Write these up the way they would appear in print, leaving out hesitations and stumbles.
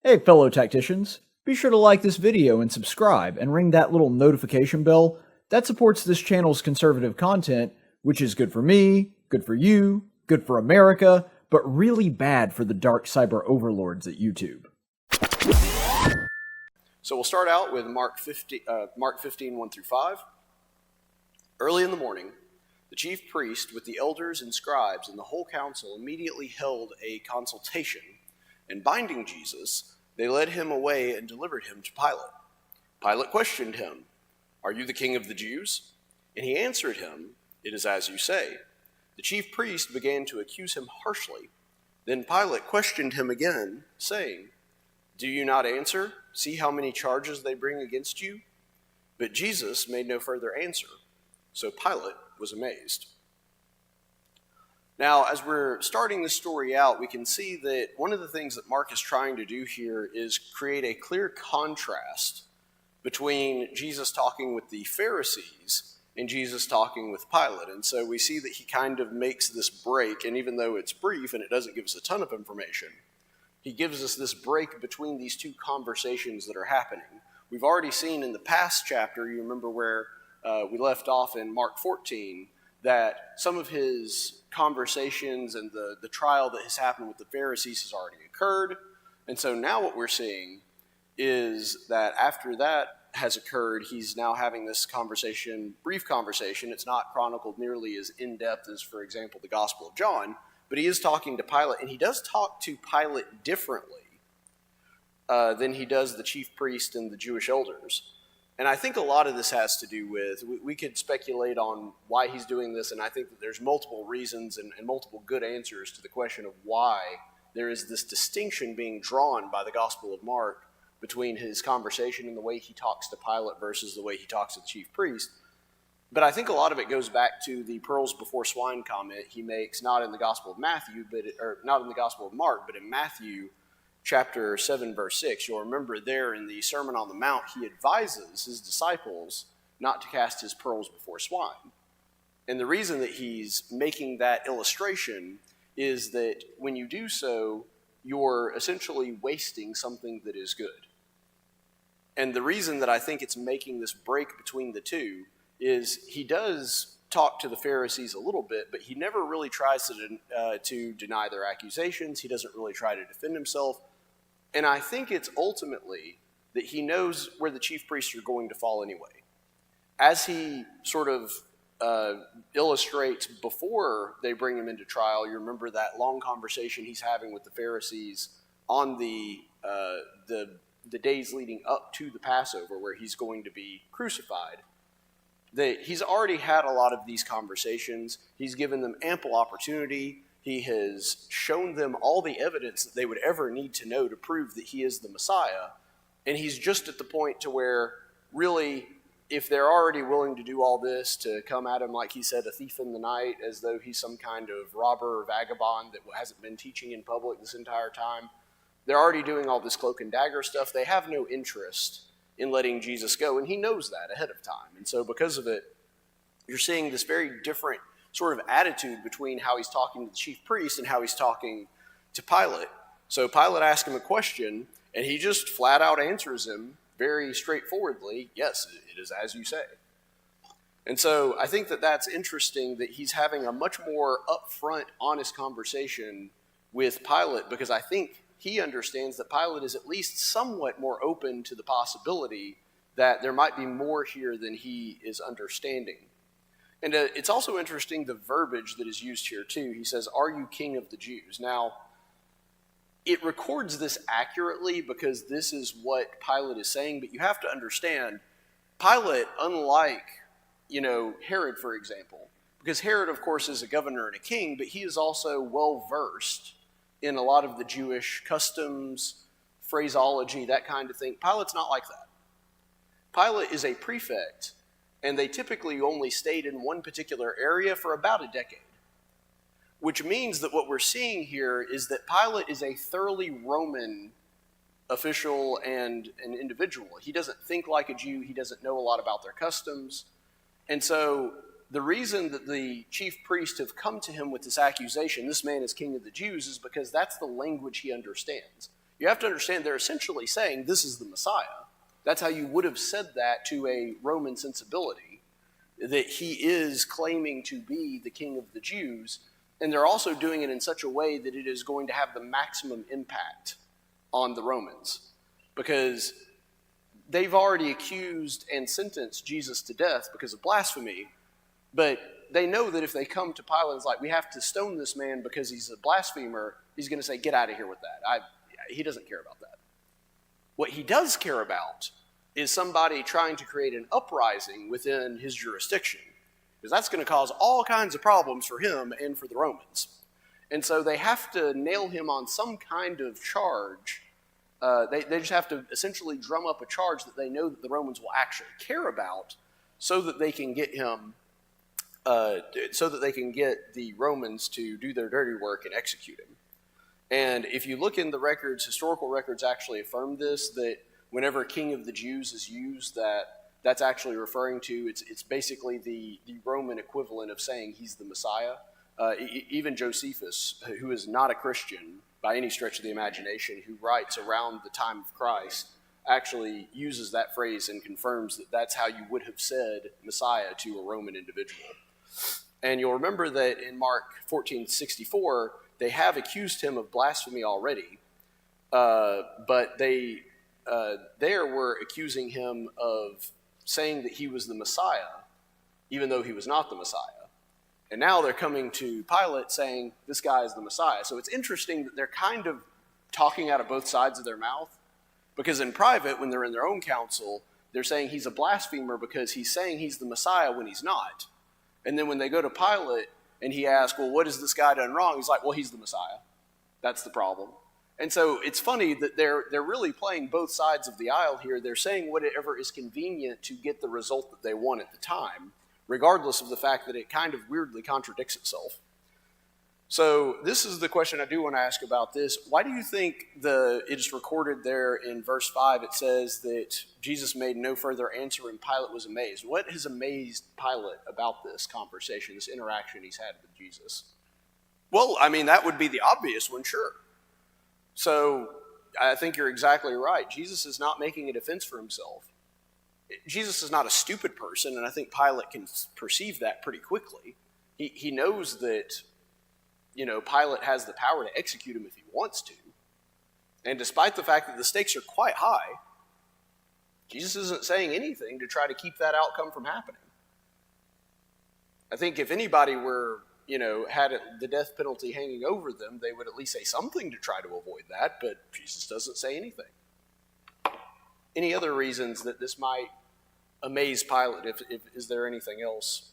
Hey fellow tacticians, be sure to like this video and subscribe and ring that little notification bell. That supports this channel's conservative content, which is good for me, good for you, good for America, but really bad for the dark cyber overlords at YouTube. So we'll start out with Mark 15, 1 through 5. Early in the morning, the chief priest with the elders and scribes and the whole council immediately held a consultation, and binding Jesus, they led him away and delivered him to Pilate. Pilate questioned him, "Are you the king of the Jews?" And he answered him, "It is as you say." The chief priest began to accuse him harshly. Then Pilate questioned him again, saying, "Do you not answer? See how many charges they bring against you?" But Jesus made no further answer. So Pilate was amazed. Now, as we're starting this story out, we can see that one of the things that Mark is trying to do here is create a clear contrast between Jesus talking with the Pharisees and Jesus talking with Pilate. And so we see that he kind of makes this break, and even though it's brief and it doesn't give us a ton of information, he gives us this break between these two conversations that are happening. We've already seen in the past chapter, you remember where we left off in Mark 14, that some of his conversations and the trial that has happened with the Pharisees has already occurred. And so now what we're seeing is that after that has occurred, he's now having this conversation, brief conversation. It's not chronicled nearly as in-depth as, for example, the Gospel of John, but he is talking to Pilate, and he does talk to Pilate differently than he does the chief priest and the Jewish elders. And I think a lot of this has to do with, we could speculate on why he's doing this, and I think that there's multiple reasons and multiple good answers to the question of why there is this distinction being drawn by the Gospel of Mark between his conversation and the way he talks to Pilate versus the way he talks to the chief priest. But I think a lot of it goes back to the pearls before swine comment he makes, not in the Gospel of Matthew, or not in the Gospel of Mark, but in Matthew chapter 7, verse 6, you'll remember there in the Sermon on the Mount, he advises his disciples not to cast his pearls before swine. And the reason that he's making that illustration is that when you do so, you're essentially wasting something that is good. And the reason that I think it's making this break between the two is he does talk to the Pharisees a little bit, but he never really tries to deny their accusations. He doesn't really try to defend himself. And I think it's ultimately that he knows where the chief priests are going to fall anyway. As he sort of illustrates before they bring him into trial, you remember that long conversation he's having with the Pharisees on the days leading up to the Passover where he's going to be crucified. That he's already had a lot of these conversations. He's given them ample opportunity. He has shown them all the evidence that they would ever need to know to prove that he is the Messiah. And he's just at the point to where, really, if they're already willing to do all this, to come at him, like he said, a thief in the night, as though he's some kind of robber or vagabond that hasn't been teaching in public this entire time, they're already doing all this cloak and dagger stuff. They have no interest in letting Jesus go, and he knows that ahead of time. And so because of it, you're seeing this very different sort of attitude between how he's talking to the chief priest and how he's talking to Pilate. So Pilate asks him a question, and he just flat out answers him very straightforwardly, "Yes, it is as you say." And so I think that that's interesting that he's having a much more upfront, honest conversation with Pilate, because I think he understands that Pilate is at least somewhat more open to the possibility that there might be more here than he is understanding. And it's also interesting the verbiage that is used here too. He says, "Are you king of the Jews?" Now, it records this accurately because this is what Pilate is saying, but you have to understand, Pilate, unlike, Herod, for example, because Herod, of course, is a governor and a king, but he is also well-versed in a lot of the Jewish customs, phraseology, that kind of thing. Pilate's not like that. Pilate is a prefect, and they typically only stayed in one particular area for about a decade, which means that what we're seeing here is that Pilate is a thoroughly Roman official and an individual. He doesn't think like a Jew. He doesn't know a lot about their customs. And so the reason that the chief priests have come to him with this accusation, this man is king of the Jews, is because that's the language he understands. You have to understand they're essentially saying this is the Messiah. That's how you would have said that to a Roman sensibility, that he is claiming to be the king of the Jews, and they're also doing it in such a way that it is going to have the maximum impact on the Romans, because they've already accused and sentenced Jesus to death because of blasphemy, but they know that if they come to Pilate and it's like, we have to stone this man because he's a blasphemer, he's going to say, get out of here with that. He doesn't care about that. What he does care about is somebody trying to create an uprising within his jurisdiction, because that's going to cause all kinds of problems for him and for the Romans. And so they have to nail him on some kind of charge. They just have to essentially drum up a charge that they know that the Romans will actually care about, so that they can get him, so that they can get the Romans to do their dirty work and execute him. And if you look in the records, historical records actually affirm this, that whenever King of the Jews is used, that's actually referring to, it's basically the Roman equivalent of saying he's the Messiah. Even Josephus, who is not a Christian by any stretch of the imagination, who writes around the time of Christ, actually uses that phrase and confirms that that's how you would have said Messiah to a Roman individual. And you'll remember that in Mark 14:64, they have accused him of blasphemy already, but they there were accusing him of saying that he was the Messiah, even though he was not the Messiah. And now they're coming to Pilate saying, this guy is the Messiah. So it's interesting that they're kind of talking out of both sides of their mouth, because in private, when they're in their own council, they're saying he's a blasphemer because he's saying he's the Messiah when he's not. And then when they go to Pilate and he asks, well, what has this guy done wrong? He's like, well, he's the Messiah. That's the problem. And so it's funny that they're really playing both sides of the aisle here. They're saying whatever is convenient to get the result that they want at the time, regardless of the fact that it kind of weirdly contradicts itself. So this is the question I do want to ask about this. Why do you think it is recorded there in verse 5, it says that Jesus made no further answer and Pilate was amazed? What has amazed Pilate about this conversation, this interaction he's had with Jesus? Well, I mean, that would be the obvious one, sure. So I think you're exactly right. Jesus is not making a defense for himself. Jesus is not a stupid person, and I think Pilate can perceive that pretty quickly. He knows that, Pilate has the power to execute him if he wants to. And despite the fact that the stakes are quite high, Jesus isn't saying anything to try to keep that outcome from happening. I think if anybody were, had the death penalty hanging over them, they would at least say something to try to avoid that, but Jesus doesn't say anything. Any other reasons that this might amaze Pilate? Is there anything else?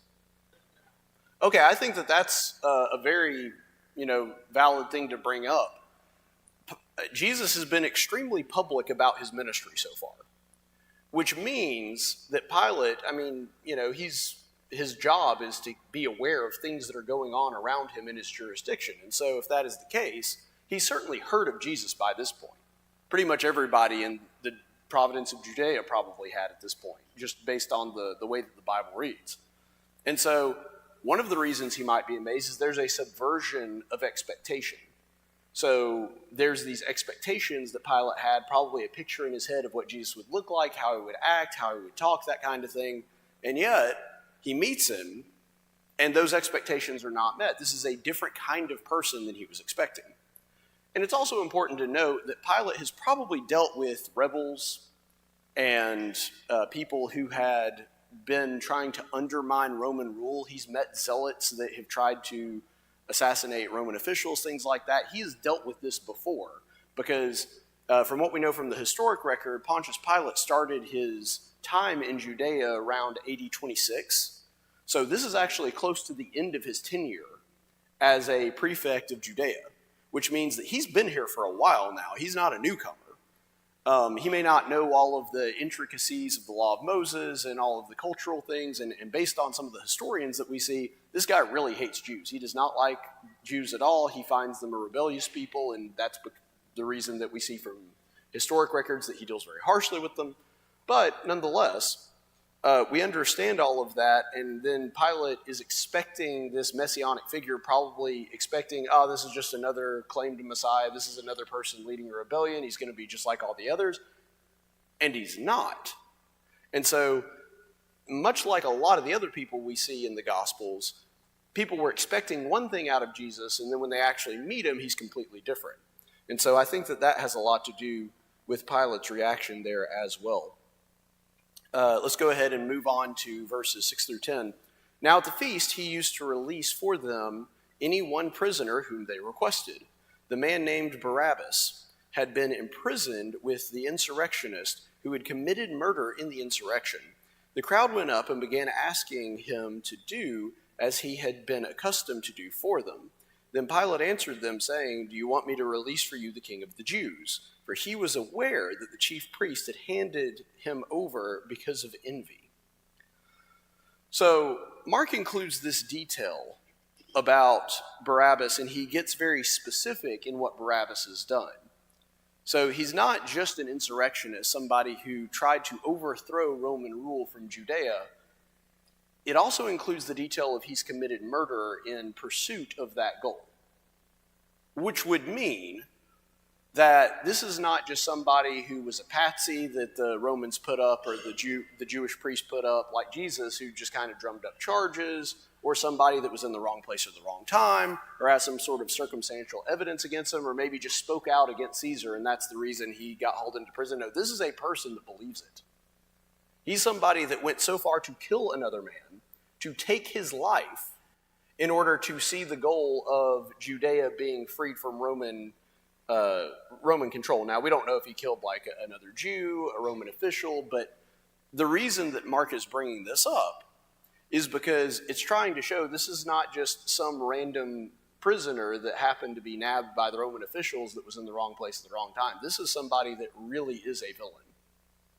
Okay, I think that's a very, valid thing to bring up. Jesus has been extremely public about his ministry so far, which means that Pilate, his job is to be aware of things that are going on around him in his jurisdiction. And so if that is the case, he's certainly heard of Jesus by this point. Pretty much everybody in the province of Judea probably had at this point, just based on the way that the Bible reads. And so one of the reasons he might be amazed is there's a subversion of expectation. So there's these expectations that Pilate had, probably a picture in his head of what Jesus would look like, how he would act, how he would talk, that kind of thing. And yet, he meets him, and those expectations are not met. This is a different kind of person than he was expecting. And it's also important to note that Pilate has probably dealt with rebels and people who had been trying to undermine Roman rule. He's met zealots that have tried to assassinate Roman officials, things like that. He has dealt with this before because from what we know from the historic record, Pontius Pilate started his time in Judea around AD 26. So this is actually close to the end of his tenure as a prefect of Judea, which means that he's been here for a while now. He's not a newcomer. He may not know all of the intricacies of the law of Moses and all of the cultural things, and based on some of the historians that we see, this guy really hates Jews. He does not like Jews at all. He finds them a rebellious people, and that's the reason that we see from historic records that he deals very harshly with them. But nonetheless, we understand all of that, and then Pilate is expecting this messianic figure, probably expecting, oh, this is just another claimed Messiah, this is another person leading a rebellion, he's going to be just like all the others, and he's not. And so, much like a lot of the other people we see in the Gospels, people were expecting one thing out of Jesus, and then when they actually meet him, he's completely different. And so I think that that has a lot to do with Pilate's reaction there as well. Let's go ahead and move on to verses 6 through 10. Now at the feast, he used to release for them any one prisoner whom they requested. The man named Barabbas had been imprisoned with the insurrectionist who had committed murder in the insurrection. The crowd went up and began asking him to do as he had been accustomed to do for them. Then Pilate answered them, saying, "Do you want me to release for you the king of the Jews?" For he was aware that the chief priest had handed him over because of envy. So Mark includes this detail about Barabbas, and he gets very specific in what Barabbas has done. So he's not just an insurrectionist, somebody who tried to overthrow Roman rule from Judea. It also includes the detail of he's committed murder in pursuit of that goal, which would mean that this is not just somebody who was a patsy that the Romans put up or the Jewish priest put up like Jesus, who just kind of drummed up charges, or somebody that was in the wrong place at the wrong time, or has some sort of circumstantial evidence against him, or maybe just spoke out against Caesar and that's the reason he got hauled into prison. No, this is a person that believes it. He's somebody that went so far to kill another man, to take his life, in order to see the goal of Judea being freed from Roman control. Now, we don't know if he killed like another Jew, a Roman official, but the reason that Mark is bringing this up is because it's trying to show this is not just some random prisoner that happened to be nabbed by the Roman officials that was in the wrong place at the wrong time. This is somebody that really is a villain,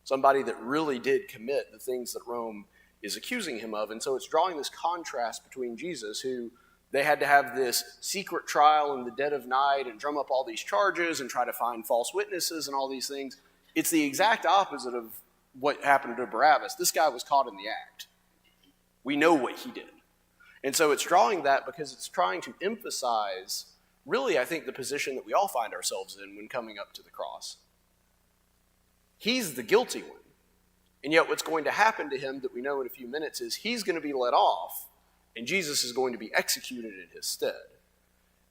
somebody that really did commit the things that Rome is accusing him of. And so it's drawing this contrast between Jesus, who they had to have this secret trial in the dead of night and drum up all these charges and try to find false witnesses and all these things. It's the exact opposite of what happened to Barabbas. This guy was caught in the act. We know what he did. And so it's drawing that because it's trying to emphasize, really, I think, the position that we all find ourselves in when coming up to the cross. He's the guilty one. And yet what's going to happen to him that we know in a few minutes is he's going to be let off, and Jesus is going to be executed in his stead.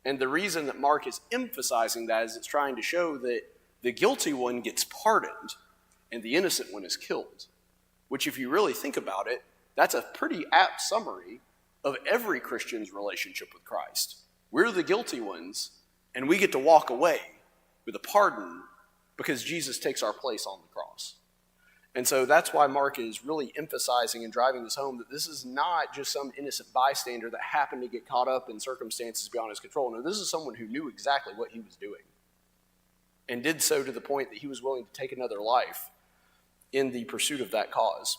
And the reason that Mark is emphasizing that is it's trying to show that the guilty one gets pardoned and the innocent one is killed. Which, if you really think about it, that's a pretty apt summary of every Christian's relationship with Christ. We're the guilty ones, and we get to walk away with a pardon because Jesus takes our place on the cross. And so that's why Mark is really emphasizing and driving this home, that this is not just some innocent bystander that happened to get caught up in circumstances beyond his control. No, this is someone who knew exactly what he was doing and did so to the point that he was willing to take another life in the pursuit of that cause.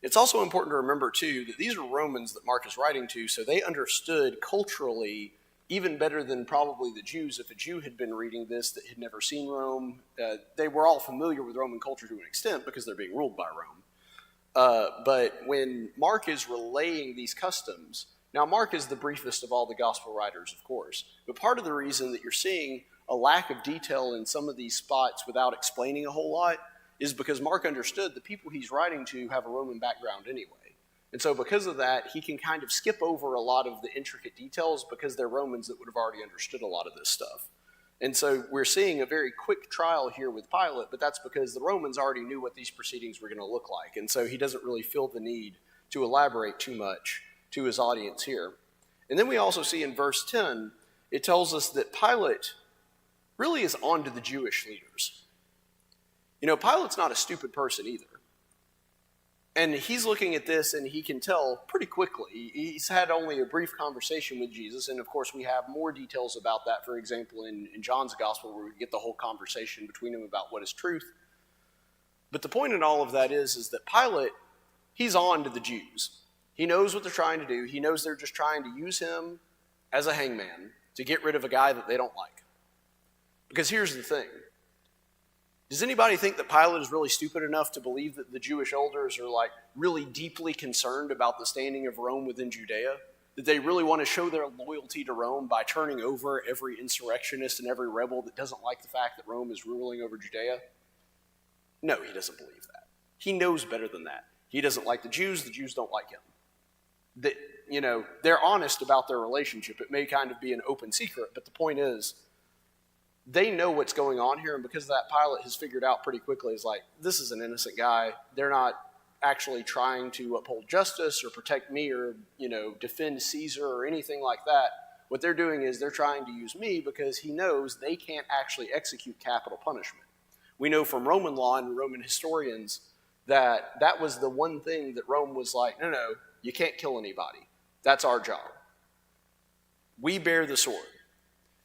It's also important to remember, too, that these are Romans that Mark is writing to, so they understood culturally even better than probably the Jews. If a Jew had been reading this that had never seen Rome, they were all familiar with Roman culture to an extent because they're being ruled by Rome. But when Mark is relaying these customs, now Mark is the briefest of all the gospel writers, of course, but part of the reason that you're seeing a lack of detail in some of these spots without explaining a whole lot is because Mark understood the people he's writing to have a Roman background anyway. And so because of that, he can kind of skip over a lot of the intricate details because they're Romans that would have already understood a lot of this stuff. And so we're seeing a very quick trial here with Pilate, but that's because the Romans already knew what these proceedings were going to look like. And so he doesn't really feel the need to elaborate too much to his audience here. And then we also see in verse 10, it tells us that Pilate really is on to the Jewish leaders. You know, Pilate's not a stupid person either. And he's looking at this and he can tell pretty quickly. He's had only a brief conversation with Jesus, and of course we have more details about that, for example, in John's gospel, where we get the whole conversation between them about what is truth. But the point in all of that is that Pilate, he's on to the Jews. He knows what they're trying to do. He knows they're just trying to use him as a hangman to get rid of a guy that they don't like. Because here's the thing. Does anybody think that Pilate is really stupid enough to believe that the Jewish elders are like really deeply concerned about the standing of Rome within Judea? That they really want to show their loyalty to Rome by turning over every insurrectionist and every rebel that doesn't like the fact that Rome is ruling over Judea? No, he doesn't believe that. He knows better than that. He doesn't like the Jews don't like him. That, they're honest about their relationship. It may kind of be an open secret, but the point is, they know what's going on here, and because of that, Pilate has figured out pretty quickly, is like, this is an innocent guy. They're not actually trying to uphold justice or protect me or, defend Caesar or anything like that. What they're doing is they're trying to use me because he knows they can't actually execute capital punishment. We know from Roman law and Roman historians that that was the one thing that Rome was like, no, you can't kill anybody. That's our job. We bear the sword.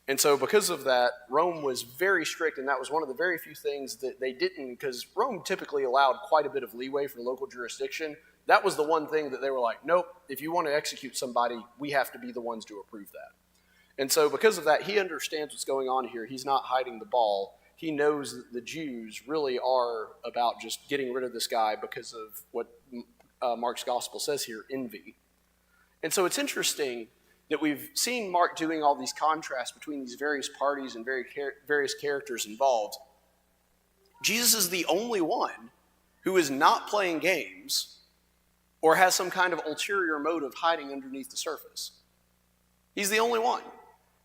And so because of that, Rome was very strict, and that was one of the very few things that they didn't, because Rome typically allowed quite a bit of leeway for local jurisdiction. That was the one thing that they were like, nope, if you want to execute somebody, we have to be the ones to approve that. And so because of that, he understands what's going on here. He's not hiding the ball. He knows that the Jews really are about just getting rid of this guy because of what Mark's gospel says here, envy. And so it's interesting that we've seen Mark doing all these contrasts between these various parties and various characters involved. Jesus is the only one who is not playing games or has some kind of ulterior motive hiding underneath the surface. He's the only one,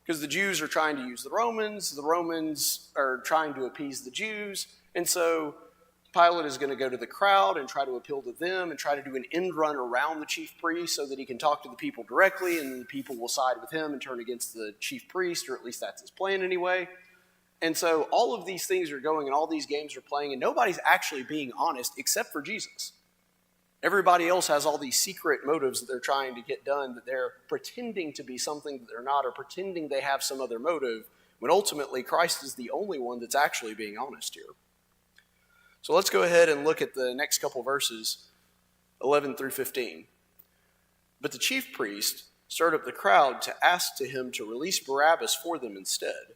because the Jews are trying to use the Romans are trying to appease the Jews, and so Pilate is going to go to the crowd and try to appeal to them and try to do an end run around the chief priest so that he can talk to the people directly, and then the people will side with him and turn against the chief priest, or at least that's his plan anyway. And so all of these things are going and all these games are playing, and nobody's actually being honest except for Jesus. Everybody else has all these secret motives that they're trying to get done, that they're pretending to be something that they're not, or pretending they have some other motive, when ultimately Christ is the only one that's actually being honest here. So let's go ahead and look at the next couple verses, 11 through 15. But the chief priest stirred up the crowd to ask to him to release Barabbas for them instead.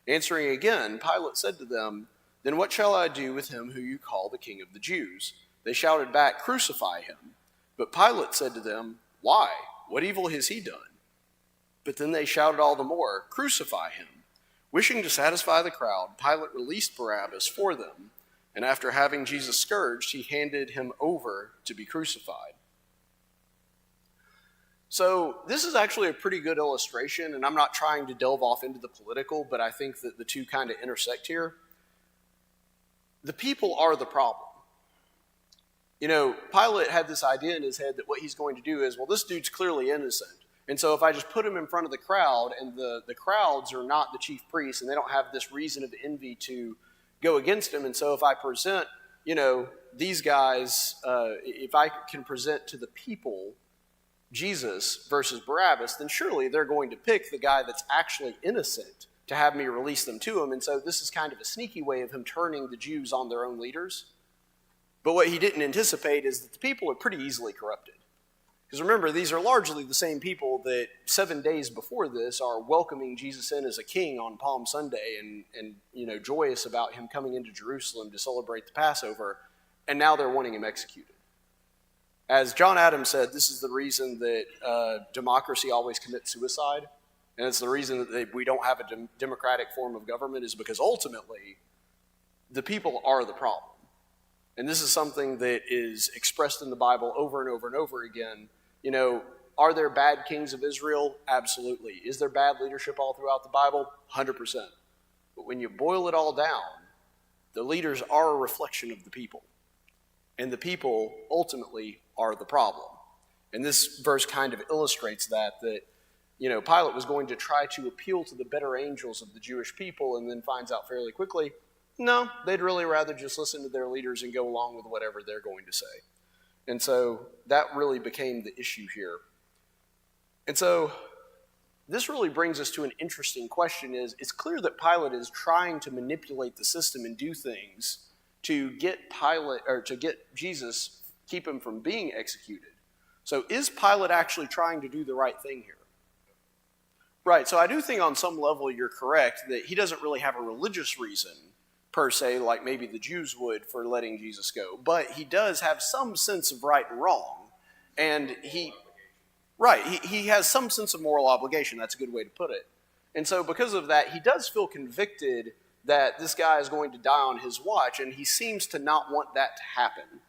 Answering again, Pilate said to them, "Then what shall I do with him who you call the King of the Jews?" They shouted back, "Crucify him." But Pilate said to them, "Why? What evil has he done?" But then they shouted all the more, "Crucify him." Wishing to satisfy the crowd, Pilate released Barabbas for them, and after having Jesus scourged, he handed him over to be crucified. So this is actually a pretty good illustration, and I'm not trying to delve off into the political, but I think that the two kind of intersect here. The people are the problem. Pilate had this idea in his head that what he's going to do is, well, this dude's clearly innocent. And so if I just put him in front of the crowd, and the crowds are not the chief priests, and they don't have this reason of envy to go against him, and so if I present, these guys, if I can present to the people Jesus versus Barabbas, then surely they're going to pick the guy that's actually innocent to have me release them to him. And so this is kind of a sneaky way of him turning the Jews on their own leaders. But what he didn't anticipate is that the people are pretty easily corrupted. Because remember, these are largely the same people that 7 days before this are welcoming Jesus in as a king on Palm Sunday and joyous about him coming into Jerusalem to celebrate the Passover, and now they're wanting him executed. As John Adams said, this is the reason that democracy always commits suicide, and it's the reason that we don't have a democratic form of government, is because ultimately the people are the problem. And this is something that is expressed in the Bible over and over and over again. Are there bad kings of Israel? Absolutely. Is there bad leadership all throughout the Bible? 100%. But when you boil it all down, the leaders are a reflection of the people. And the people ultimately are the problem. And this verse kind of illustrates that Pilate was going to try to appeal to the better angels of the Jewish people, and then finds out fairly quickly, no, they'd really rather just listen to their leaders and go along with whatever they're going to say. And so that really became the issue here. And so this really brings us to an interesting question. It's clear that Pilate is trying to manipulate the system and do things to get Jesus, keep him from being executed. So is Pilate actually trying to do the right thing here? Right, so I do think on some level you're correct that he doesn't really have a religious reason per per se, like maybe the Jews would for letting Jesus go, but he does have some sense of right and wrong. And he has some sense of moral obligation. That's a good way to put it. And so because of that, he does feel convicted that this guy is going to die on his watch, and he seems to not want that to happen.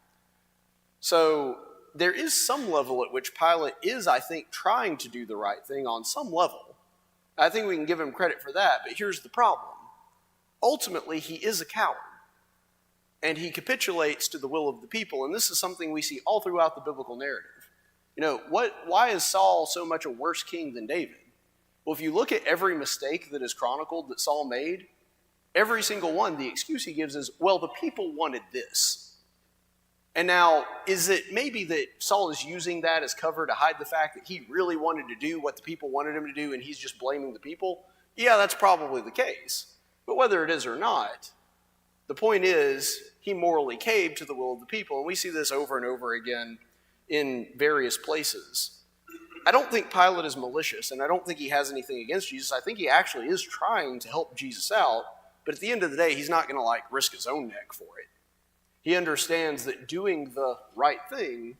So there is some level at which Pilate is, I think, trying to do the right thing on some level. I think we can give him credit for that, but here's the problem. Ultimately, he is a coward, and he capitulates to the will of the people, and this is something we see all throughout the biblical narrative. Why is Saul so much a worse king than David? Well, if you look at every mistake that is chronicled that Saul made, every single one, the excuse he gives is, well, the people wanted this. And now, is it maybe that Saul is using that as cover to hide the fact that he really wanted to do what the people wanted him to do and he's just blaming the people? Yeah, that's probably the case. But whether it is or not, the point is he morally caved to the will of the people. And we see this over and over again in various places. I don't think Pilate is malicious, and I don't think he has anything against Jesus. I think he actually is trying to help Jesus out, but at the end of the day, he's not going to risk his own neck for it. He understands that doing the right thing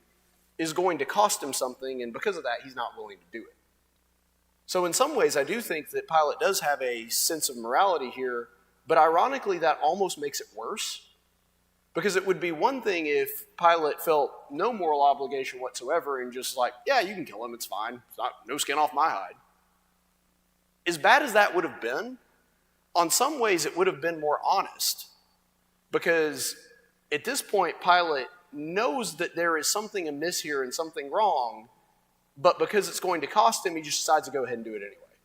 is going to cost him something, and because of that, he's not willing to do it. So in some ways, I do think that Pilate does have a sense of morality here, but ironically, that almost makes it worse. Because it would be one thing if Pilate felt no moral obligation whatsoever and just yeah, you can kill him, it's fine. It's no skin off my hide. As bad as that would have been, on some ways it would have been more honest. Because at this point, Pilate knows that there is something amiss here and something wrong, but because it's going to cost him, he just decides to go ahead and do it anyway.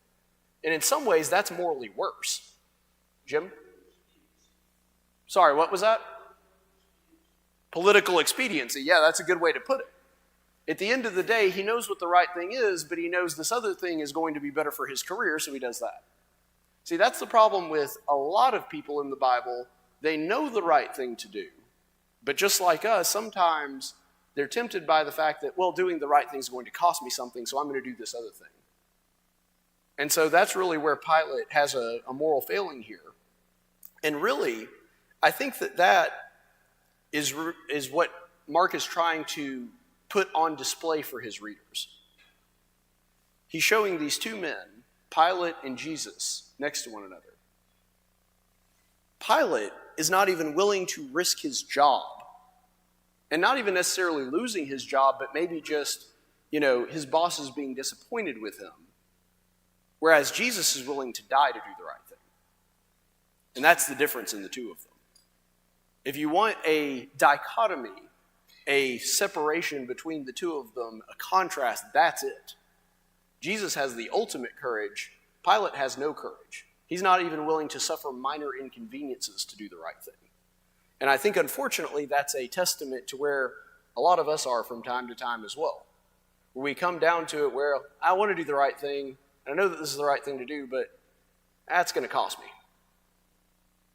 And in some ways, that's morally worse. Jim? Sorry, what was that? Political expediency. Yeah, that's a good way to put it. At the end of the day, he knows what the right thing is, but he knows this other thing is going to be better for his career, so he does that. See, that's the problem with a lot of people in the Bible. They know the right thing to do, but just like us, sometimes they're tempted by the fact that, well, doing the right thing is going to cost me something, so I'm going to do this other thing. And so that's really where Pilate has a moral failing here. And really, I think that is what Mark is trying to put on display for his readers. He's showing these two men, Pilate and Jesus, next to one another. Pilate is not even willing to risk his job, and not even necessarily losing his job, but maybe just, his bosses being disappointed with him. Whereas Jesus is willing to die to do the right thing. And that's the difference in the two of them. If you want a dichotomy, a separation between the two of them, a contrast, that's it. Jesus has the ultimate courage. Pilate has no courage. He's not even willing to suffer minor inconveniences to do the right thing. And I think, unfortunately, that's a testament to where a lot of us are from time to time as well. Where we come down to it where I want to do the right thing, and I know that this is the right thing to do, but that's going to cost me.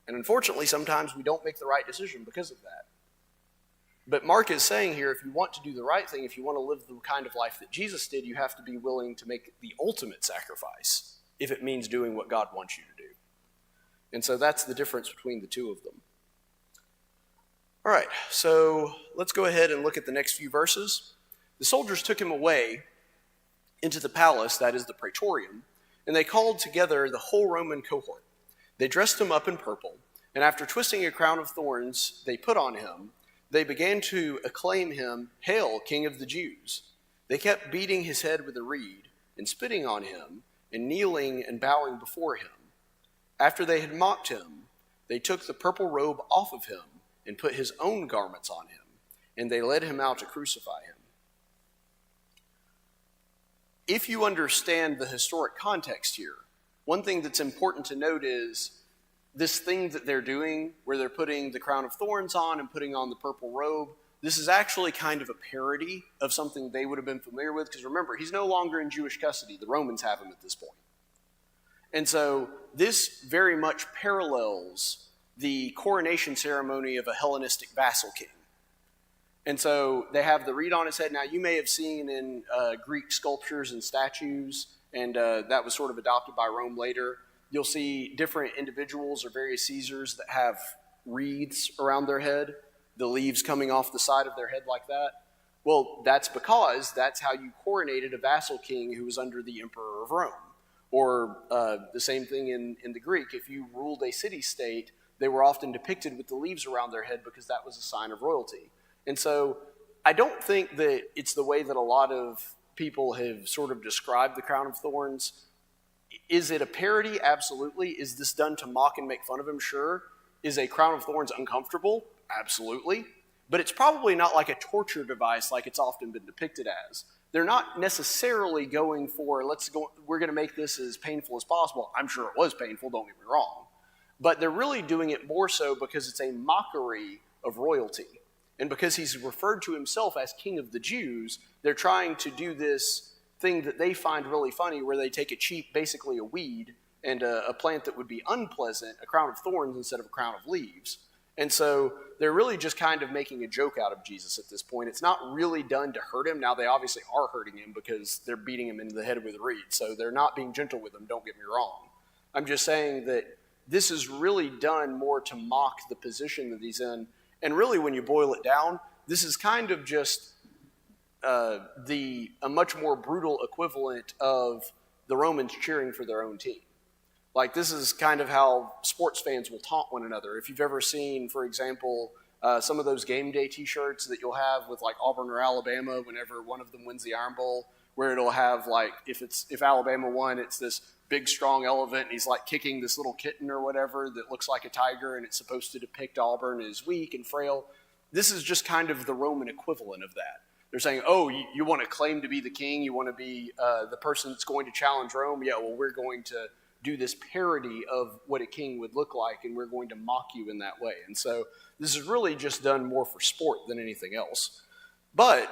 And unfortunately, sometimes we don't make the right decision because of that. But Mark is saying here, if you want to do the right thing, if you want to live the kind of life that Jesus did, you have to be willing to make the ultimate sacrifice, if it means doing what God wants you to do. And so that's the difference between the two of them. All right, so let's go ahead and look at the next few verses. The soldiers took him away into the palace, that is the praetorium, and they called together the whole Roman cohort. They dressed him up in purple, and after twisting a crown of thorns they put on him, they began to acclaim him, "Hail, King of the Jews!" They kept beating his head with a reed and spitting on him and kneeling and bowing before him. After they had mocked him, they took the purple robe off of him and put his own garments on him, and they led him out to crucify him. If you understand the historic context here, one thing that's important to note is this thing that they're doing, where they're putting the crown of thorns on and putting on the purple robe, this is actually kind of a parody of something they would have been familiar with, because remember, he's no longer in Jewish custody. The Romans have him at this point. And so this very much parallels the coronation ceremony of a Hellenistic vassal king. And so they have the reed on his head. Now, you may have seen in Greek sculptures and statues, and that was sort of adopted by Rome later. You'll see different individuals or various Caesars that have wreaths around their head, the leaves coming off the side of their head like that? Well, that's because that's how you coronated a vassal king who was under the emperor of Rome. Or the same thing in the Greek. If you ruled a city-state, they were often depicted with the leaves around their head because that was a sign of royalty. And so I don't think that it's the way that a lot of people have sort of described the crown of thorns. Is it a parody? Absolutely. Is this done to mock and make fun of him? Sure. Is a crown of thorns uncomfortable? Absolutely. But it's probably not like a torture device like it's often been depicted as. They're not necessarily going for, we're going to make this as painful as possible. I'm sure it was painful, don't get me wrong. But they're really doing it more so because it's a mockery of royalty. And because he's referred to himself as King of the Jews, they're trying to do this thing that they find really funny where they take basically a weed and a plant that would be unpleasant, a crown of thorns instead of a crown of leaves. And so they're really just kind of making a joke out of Jesus at this point. It's not really done to hurt him. Now, they obviously are hurting him because they're beating him into the head with a reed. So they're not being gentle with him, don't get me wrong. I'm just saying that this is really done more to mock the position that he's in. And really, when you boil it down, this is kind of just a much more brutal equivalent of the Romans cheering for their own team. Like, this is kind of how sports fans will taunt one another. If you've ever seen, for example, some of those game day t-shirts that you'll have with like Auburn or Alabama whenever one of them wins the Iron Bowl, where it'll have like, if Alabama won, it's this big strong elephant and he's like kicking this little kitten or whatever that looks like a tiger, and it's supposed to depict Auburn as weak and frail. This is just kind of the Roman equivalent of that. They're saying, oh, you want to claim to be the king, you want to be the person that's going to challenge Rome? Yeah, well, we're going to do this parody of what a king would look like, and we're going to mock you in that way. And so this is really just done more for sport than anything else. But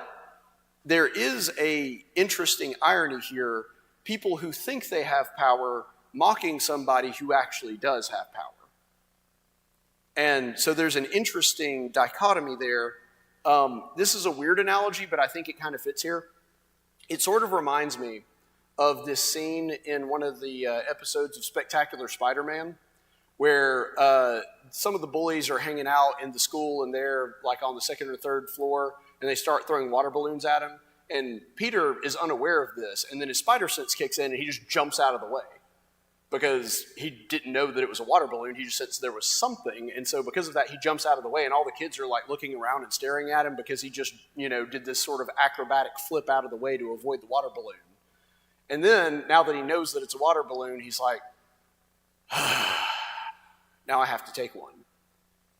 there is a interesting irony here. People who think they have power mocking somebody who actually does have power. And so there's an interesting dichotomy there. This is a weird analogy, but I think it kind of fits here. It sort of reminds me of this scene in one of the episodes of Spectacular Spider-Man, where some of the bullies are hanging out in the school and they're like on the second or third floor and they start throwing water balloons at him. And Peter is unaware of this, and then his spider sense kicks in and he just jumps out of the way because he didn't know that it was a water balloon. He just sensed there was something, and so because of that, he jumps out of the way, and all the kids are like looking around and staring at him because he just, did this sort of acrobatic flip out of the way to avoid the water balloon. And then, now that he knows that it's a water balloon, he's like, now I have to take one.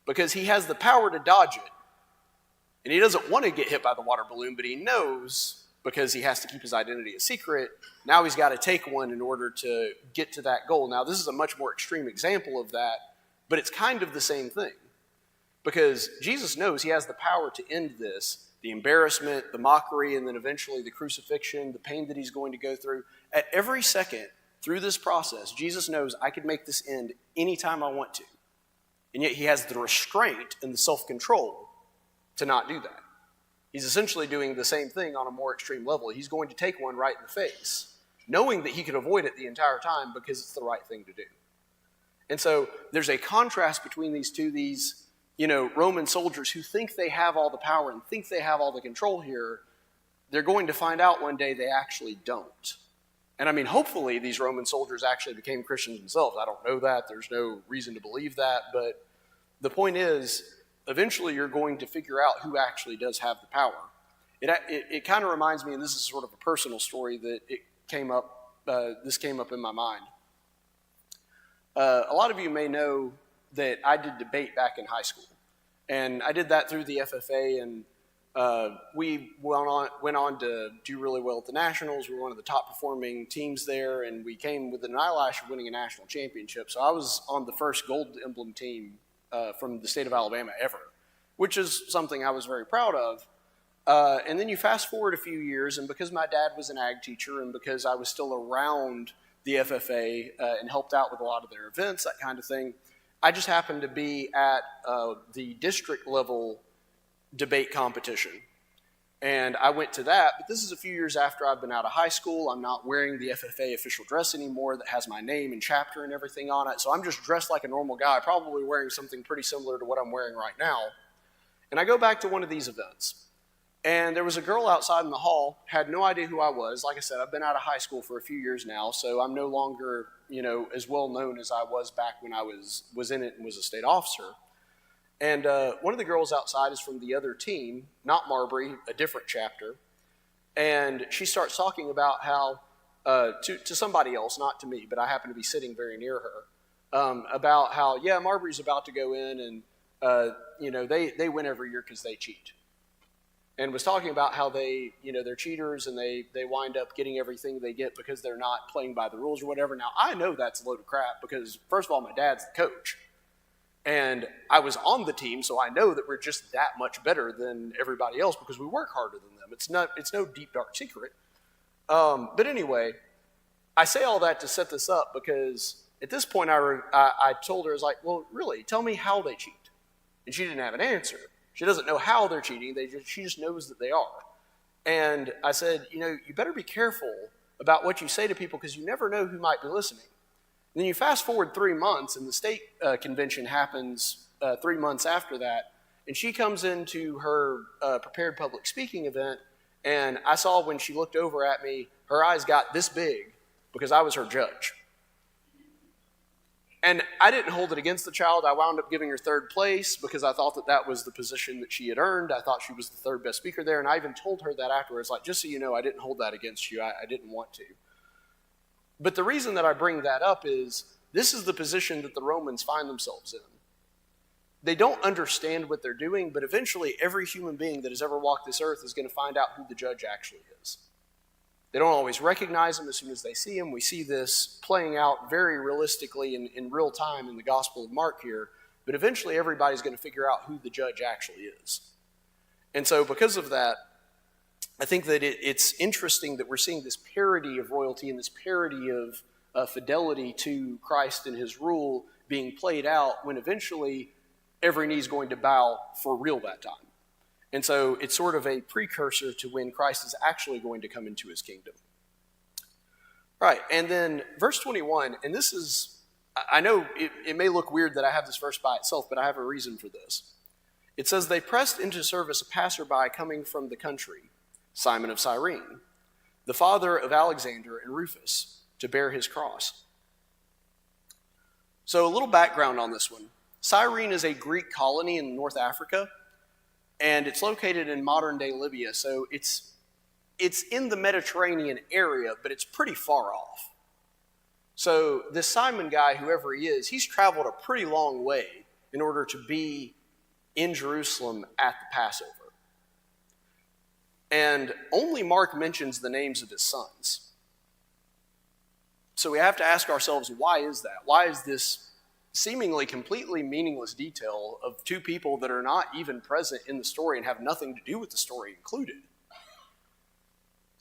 Because he has the power to dodge it. And he doesn't want to get hit by the water balloon, but he knows, because he has to keep his identity a secret, now he's got to take one in order to get to that goal. Now, this is a much more extreme example of that, but it's kind of the same thing. Because Jesus knows he has the power to end this, the embarrassment, the mockery, and then eventually the crucifixion, the pain that he's going to go through. At every second through this process, Jesus knows I could make this end anytime I want to. And yet he has the restraint and the self-control to not do that. He's essentially doing the same thing on a more extreme level. He's going to take one right in the face, knowing that he could avoid it the entire time because it's the right thing to do. And so there's a contrast between these two, Roman soldiers who think they have all the power and think they have all the control here. They're going to find out one day they actually don't. And I mean, hopefully these Roman soldiers actually became Christians themselves. I don't know that. There's no reason to believe that. But the point is, eventually you're going to figure out who actually does have the power. It kind of reminds me, and this is sort of a personal story that this came up in my mind. A lot of you may know that I did debate back in high school. And I did that through the FFA, and we went on to do really well at the Nationals. We were one of the top performing teams there, and we came within an eyelash of winning a national championship. So I was on the first gold emblem team from the state of Alabama ever, which is something I was very proud of. And then you fast forward a few years, and because my dad was an ag teacher and because I was still around the FFA and helped out with a lot of their events, that kind of thing, I just happened to be at the district level debate competition. And I went to that, but this is a few years after I've been out of high school. I'm not wearing the FFA official dress anymore that has my name and chapter and everything on it. So I'm just dressed like a normal guy, probably wearing something pretty similar to what I'm wearing right now. And I go back to one of these events. And there was a girl outside in the hall, had no idea who I was. Like I said, I've been out of high school for a few years now, so I'm no longer, as well known as I was back when I was in it and was a state officer. And one of the girls outside is from the other team, not Marbury, a different chapter. And she starts talking about how, to somebody else, not to me, but I happen to be sitting very near her, about how, yeah, Marbury's about to go in and, they win every year because they cheat. And was talking about how they're cheaters and they wind up getting everything they get because they're not playing by the rules or whatever. Now, I know that's a load of crap because, first of all, my dad's the coach. And I was on the team, so I know that we're just that much better than everybody else because we work harder than them. It's no deep, dark secret. But anyway, I say all that to set this up because at this point I told her, I was like, well, really, tell me how they cheat. And she didn't have an answer. She doesn't know how they're cheating. She just knows that they are. And I said, you better be careful about what you say to people because you never know who might be listening. Then you fast forward 3 months, and the state convention happens 3 months after that, and she comes into her prepared public speaking event, and I saw when she looked over at me, her eyes got this big because I was her judge. And I didn't hold it against the child. I wound up giving her third place because I thought that was the position that she had earned. I thought she was the third best speaker there, and I even told her that afterwards, like, just so you know, I didn't hold that against you. I didn't want to. But the reason that I bring that up is this is the position that the Romans find themselves in. They don't understand what they're doing, but eventually every human being that has ever walked this earth is going to find out who the judge actually is. They don't always recognize him as soon as they see him. We see this playing out very realistically in real time in the Gospel of Mark here, but eventually everybody's going to figure out who the judge actually is. And so because of that, I think that it's interesting that we're seeing this parody of royalty and this parody of fidelity to Christ and his rule being played out when eventually every knee is going to bow for real that time. And so it's sort of a precursor to when Christ is actually going to come into his kingdom. Right, and then verse 21, and this is, I know it may look weird that I have this verse by itself, but I have a reason for this. It says, they pressed into service a passerby coming from the country, Simon of Cyrene, the father of Alexander and Rufus, to bear his cross. So a little background on this one. Cyrene is a Greek colony in North Africa, and it's located in modern-day Libya, so it's in the Mediterranean area, but it's pretty far off. So this Simon guy, whoever he is, he's traveled a pretty long way in order to be in Jerusalem at the Passover. And only Mark mentions the names of his sons. So we have to ask ourselves, why is that? Why is this seemingly completely meaningless detail of two people that are not even present in the story and have nothing to do with the story included?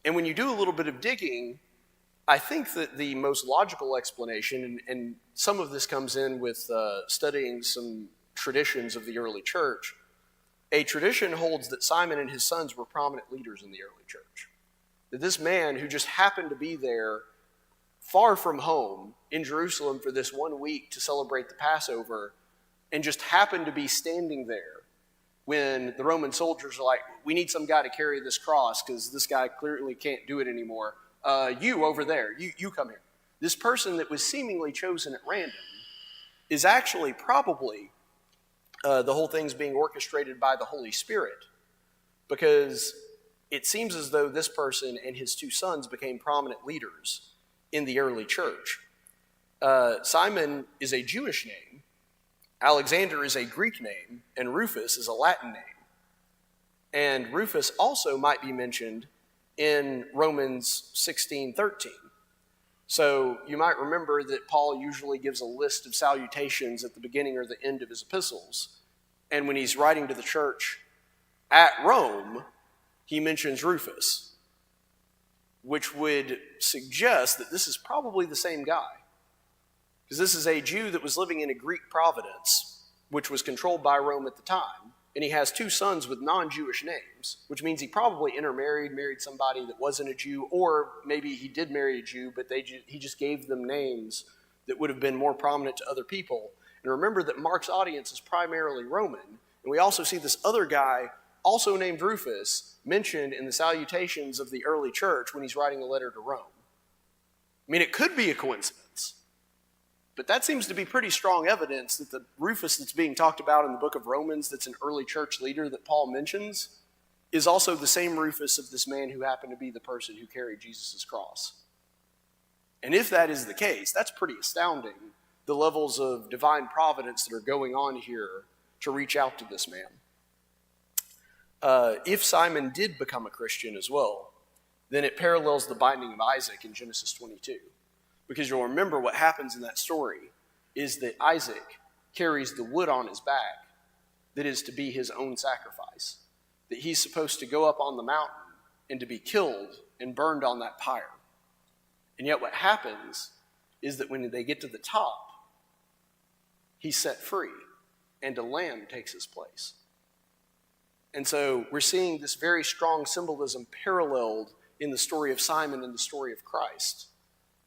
And when you do a little bit of digging, I think that the most logical explanation, and some of this comes in with studying some traditions of the early church, a tradition holds that Simon and his sons were prominent leaders in the early church. That this man who just happened to be there far from home in Jerusalem for this 1 week to celebrate the Passover and just happened to be standing there when the Roman soldiers are like, we need some guy to carry this cross because this guy clearly can't do it anymore. You over there, you come here. This person that was seemingly chosen at random is actually probably the whole thing's being orchestrated by the Holy Spirit, because it seems as though this person and his two sons became prominent leaders in the early church. Simon is a Jewish name, Alexander is a Greek name, and Rufus is a Latin name. And Rufus also might be mentioned in Romans 16:13. So you might remember that Paul usually gives a list of salutations at the beginning or the end of his epistles. And when he's writing to the church at Rome, he mentions Rufus, which would suggest that this is probably the same guy. Because this is a Jew that was living in a Greek province, which was controlled by Rome at the time. and he has 2 sons with non-Jewish names, which means he probably intermarried, married somebody that wasn't a Jew, or maybe he did marry a Jew, but he just gave them names that would have been more prominent to other people. And remember that Mark's audience is primarily Roman, and we also see this other guy, also named Rufus, mentioned in the salutations of the early church when he's writing a letter to Rome. I mean, it could be a coincidence, but that seems to be pretty strong evidence that the Rufus that's being talked about in the book of Romans, that's an early church leader that Paul mentions, is also the same Rufus of this man who happened to be the person who carried Jesus' cross. And if that is the case, that's pretty astounding, the levels of divine providence that are going on here to reach out to this man. If Simon did become a Christian as well, then it parallels the binding of Isaac in Genesis 22. Because you'll remember what happens in that story is that Isaac carries the wood on his back that is to be his own sacrifice, that he's supposed to go up on the mountain and to be killed and burned on that pyre. And yet what happens is that when they get to the top, he's set free, and a lamb takes his place. And so we're seeing this very strong symbolism paralleled in the story of Simon and the story of Christ,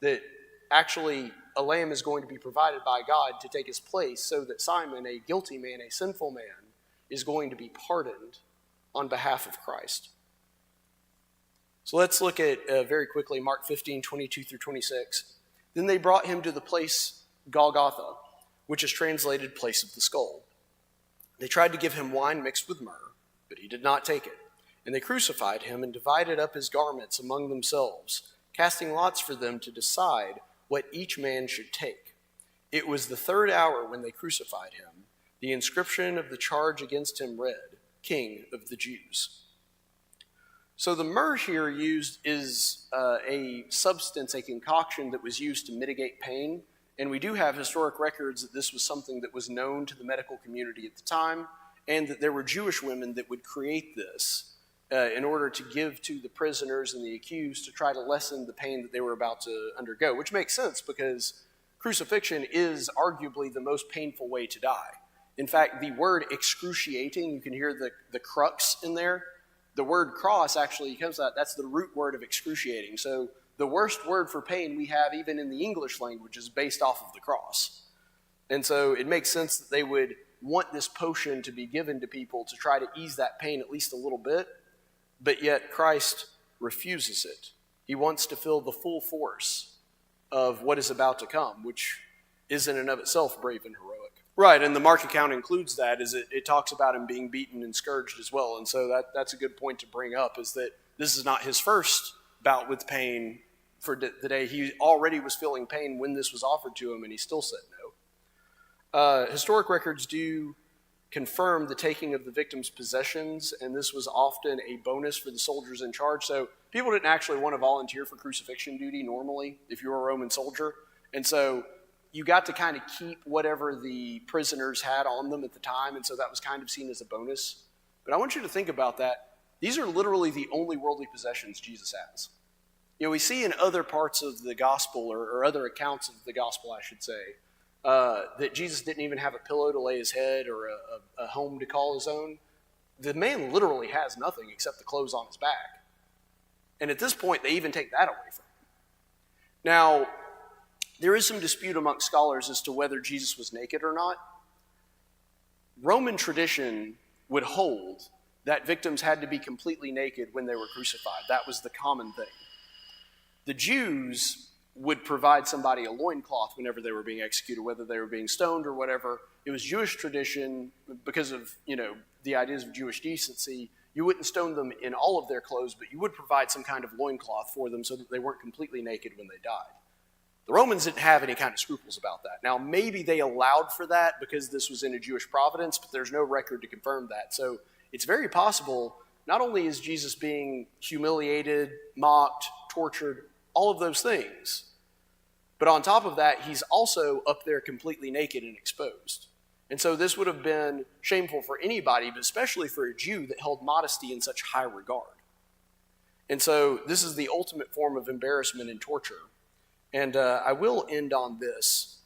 that actually a lamb is going to be provided by God to take his place so that Simon, a guilty man, a sinful man, is going to be pardoned on behalf of Christ. So let's look at, very quickly, Mark 15, 22 through 26. Then they brought him to the place Golgotha, which is translated place of the skull. They tried to give him wine mixed with myrrh, but he did not take it. And they crucified him and divided up his garments among themselves, casting lots for them to decide what each man should take. It was the 3rd hour when they crucified him. The inscription of the charge against him read, King of the Jews. So the myrrh here used is a substance, a concoction that was used to mitigate pain. And we do have historic records that this was something that was known to the medical community at the time, and that there were Jewish women that would create this in order to give to the prisoners and the accused to try to lessen the pain that they were about to undergo, which makes sense because crucifixion is arguably the most painful way to die. In fact, the word excruciating, you can hear the crux in there. The word cross actually comes out, that's the root word of excruciating. So the worst word for pain we have even in the English language is based off of the cross. And so it makes sense that they would want this potion to be given to people to try to ease that pain at least a little bit, but yet Christ refuses it. He wants to feel the full force of what is about to come, which is in and of itself brave and heroic. Right, and the Mark account includes that, as it talks about him being beaten and scourged as well. And so that's a good point to bring up, is that this is not his first bout with pain for the day. He already was feeling pain when this was offered to him, and he still said no. Historic records do confirm the taking of the victim's possessions, and this was often a bonus for the soldiers in charge. So people didn't actually want to volunteer for crucifixion duty normally if you were a Roman soldier. And so you got to kind of keep whatever the prisoners had on them at the time, and so that was kind of seen as a bonus. But I want you to think about that. These are literally the only worldly possessions Jesus has. You know, we see in other parts of the gospel, or other accounts of the gospel, I should say, that Jesus didn't even have a pillow to lay his head or a home to call his own. The man literally has nothing except the clothes on his back. And at this point, they even take that away from him. Now, there is some dispute amongst scholars as to whether Jesus was naked or not. Roman tradition would hold that victims had to be completely naked when they were crucified. That was the common thing. The Jews would provide somebody a loincloth whenever they were being executed, whether they were being stoned or whatever. It was Jewish tradition, because of, the ideas of Jewish decency, you wouldn't stone them in all of their clothes, but you would provide some kind of loincloth for them so that they weren't completely naked when they died. The Romans didn't have any kind of scruples about that. Now, maybe they allowed for that because this was in a Jewish providence, but there's no record to confirm that. So it's very possible, not only is Jesus being humiliated, mocked, tortured, all of those things, but on top of that, he's also up there completely naked and exposed. And so this would have been shameful for anybody, but especially for a Jew that held modesty in such high regard. And so this is the ultimate form of embarrassment and torture. And I will end on this.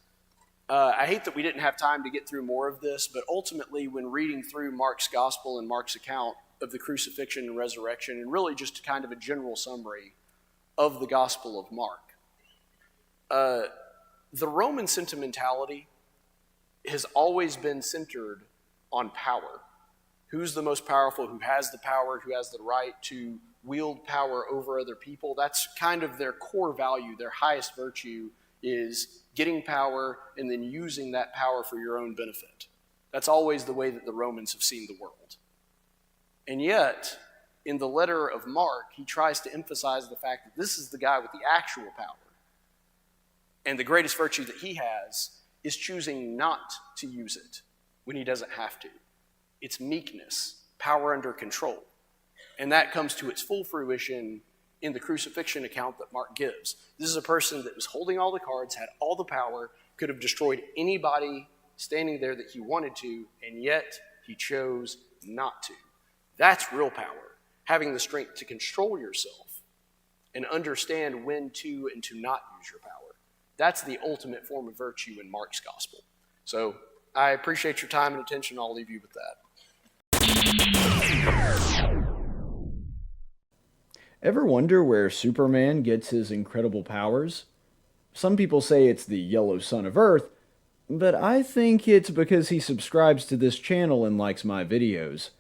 I hate that we didn't have time to get through more of this, but ultimately, when reading through Mark's gospel and Mark's account of the crucifixion and resurrection, and really just kind of a general summary of the Gospel of Mark, the Roman sentimentality has always been centered on power. Who's the most powerful? Who has the power? Who has the right to wield power over other people? That's kind of their core value. Their highest virtue is getting power and then using that power for your own benefit. That's always the way that the Romans have seen the world. And yet, in the letter of Mark, he tries to emphasize the fact that this is the guy with the actual power. And the greatest virtue that he has is choosing not to use it when he doesn't have to. It's meekness, power under control. And that comes to its full fruition in the crucifixion account that Mark gives. This is a person that was holding all the cards, had all the power, could have destroyed anybody standing there that he wanted to, and yet he chose not to. That's real power, having the strength to control yourself and understand when to and to not use your power. That's the ultimate form of virtue in Mark's gospel. So I appreciate your time and attention. I'll leave you with that. Ever wonder where Superman gets his incredible powers? Some people say it's the yellow sun of Earth, but I think it's because he subscribes to this channel and likes my videos.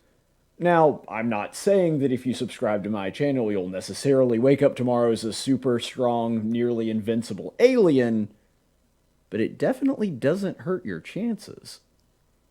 Now, I'm not saying that if you subscribe to my channel, you'll necessarily wake up tomorrow as a super strong, nearly invincible alien, but it definitely doesn't hurt your chances.